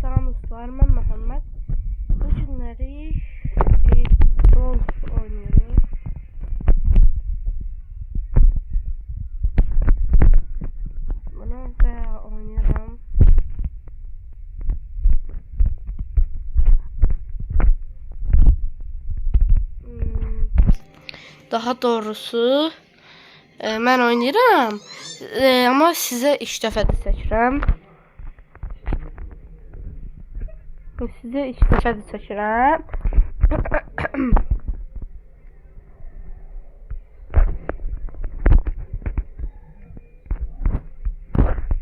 salam dostlar, mən Məhəmməd. Bu günləri futbol oynuyoruz. Bunu bayağı oynuyorum. Daha doğrusu mən oynayıram. Ama sizə ilk dəfədir çəkirəm. Sizə ilk dəfədir çəkirəm.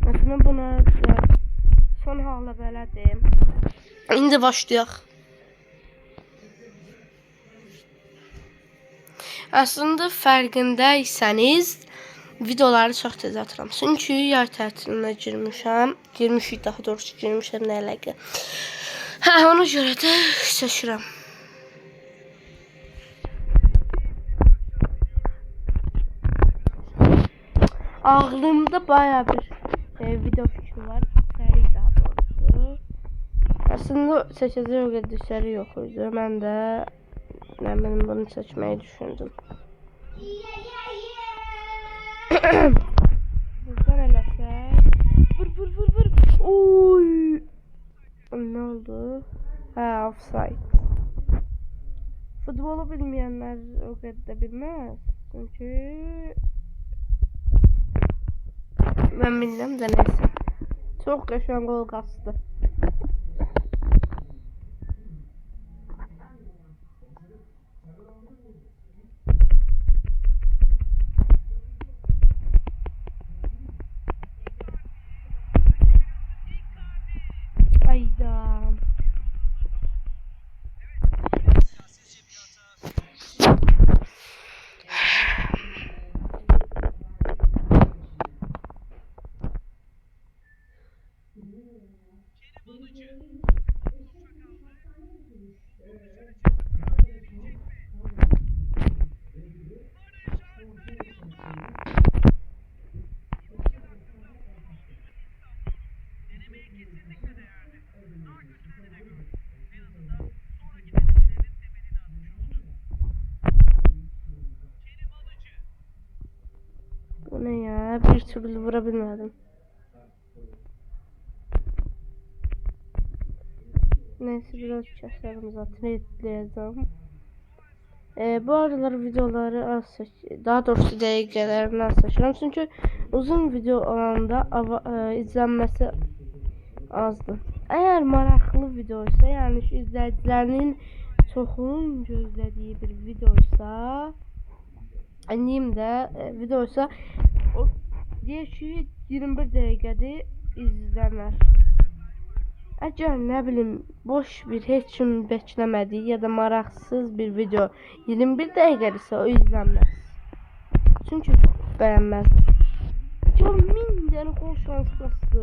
Məsələn bunu son hala belədim. İndi başlayaq. Aslında fərqindəysəniz videoları çox tez atıram. Çünki yay tətilinə girmişik daha doğrusu girmişəm nə əlaqə. Ona görə də çəkirəm. Ağlımda bayağı bir video fikri var. Seri daha doğrusu. Aslında çəkəcək o qədər seri yox idi. Mən də benim bunu seçmeyi düşündüm. Buradan eləsək. Vur. Oy. Ne oldu? Ha, offside. Futbolu bilmeyenler o kadar bilmez. Çünkü ben bilmem de neyse. Çok yaşan gol kastı. Bu ne ya? Bir türlü vurabilmedim. Neyse biraz keserim zaten editleyeceğim. Bu aralar videoları az daha doğrusu dəqiqələrini az seçirəm. Çünkü uzun video olanda izlenmesi azdır. Eğer maraqlı videoysa, yani şu izləyicilərinin çoxunun gözlədiyi bir videoysa, annem de videoysa o deyək ki 21 dəqiqədir izlənər. Əgər nə bilim boş bir heç kim bekləmədiyi ya da maraqsız bir video 21 dəqiqədirsə o izlənməz. Çünki bəyənməz. Ya min dənə qol şans bastı.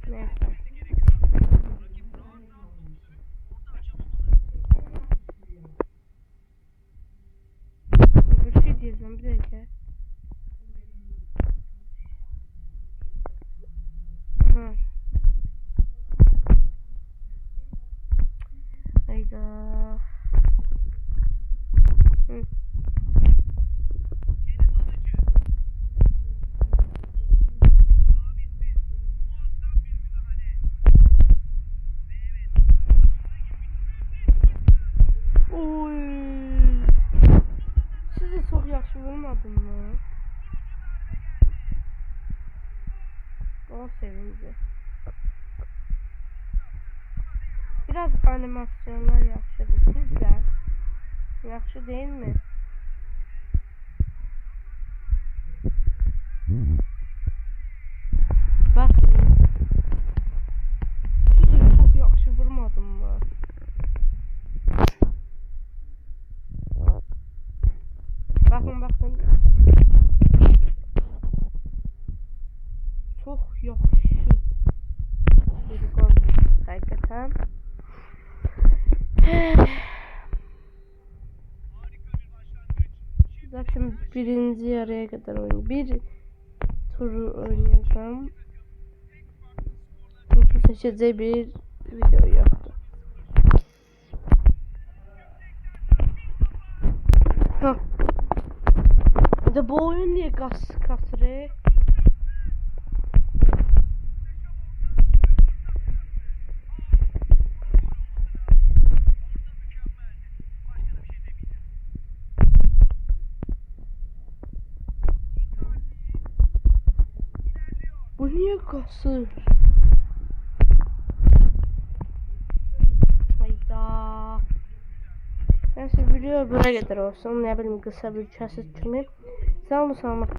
Neyse. Bir şey diyeceğim, bir dakika. Hayda. Oy. Sizi çok yaxşı vurmadım mı? O sevinci. Biraz animasyonlar yaxşıdır. Sizcə? Yaxşı değil mi? Bakın. Sizi çok yaxşı vurmadım mı? Bakın. Çok yaxşı. Bir gol. Hakikaten. Zaten birinci yarıya kadar oyun. Bir tur oynayacağım. Çünkü çekeceği bir video yoktu. Ha. Bir de bu oyun niye gaz kasırı? Bu niye kasır? Hayda. Neyse video buraya kadar olsun. Ne bileyim kısa bir kesit kimi. Sağ olun, sağ olun.